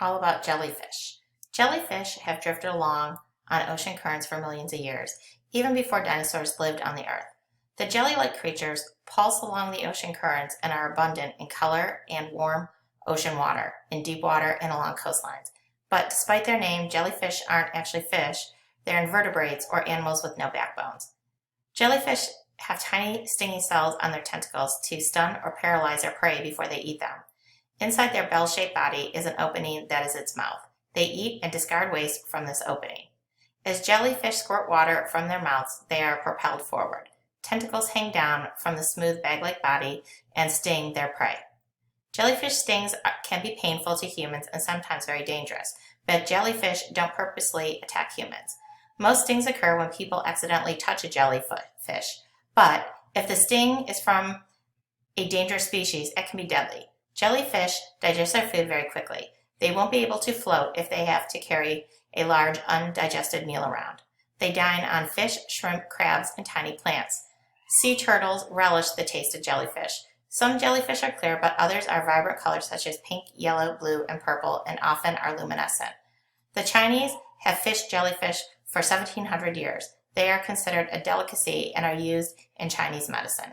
all about jellyfish. Jellyfish have drifted along on ocean currents for millions of years, even before dinosaurs lived on the earth. The jelly-like creatures pulse along the ocean currents and are abundant in color and warm ocean water, in deep water and along coastlines. But despite their name, jellyfish aren't actually fish. They're invertebrates or animals with no backbones. Jellyfish have tiny stinging cells on their tentacles to stun or paralyze their prey before they eat them. Inside their bell-shaped body is an opening that is its mouth. They eat and discard waste from this opening. As jellyfish squirt water from their mouths, they are propelled forward. Tentacles hang down from the smooth bag-like body and sting their prey. Jellyfish stings can be painful to humans and sometimes very dangerous, but jellyfish don't purposely attack humans. Most stings occur when people accidentally touch a jellyfish, but if the sting is from a dangerous species, it can be deadly. Jellyfish digest their food very quickly. They won't be able to float if they have to carry a large undigested meal around. They dine on fish, shrimp, crabs, and tiny plants. Sea turtles relish the taste of jellyfish. Some jellyfish are clear, but others are vibrant colors such as pink, yellow, blue, and purple, and often are luminescent. The Chinese have fished jellyfish for 1,700 years. They are considered a delicacy and are used in Chinese medicine.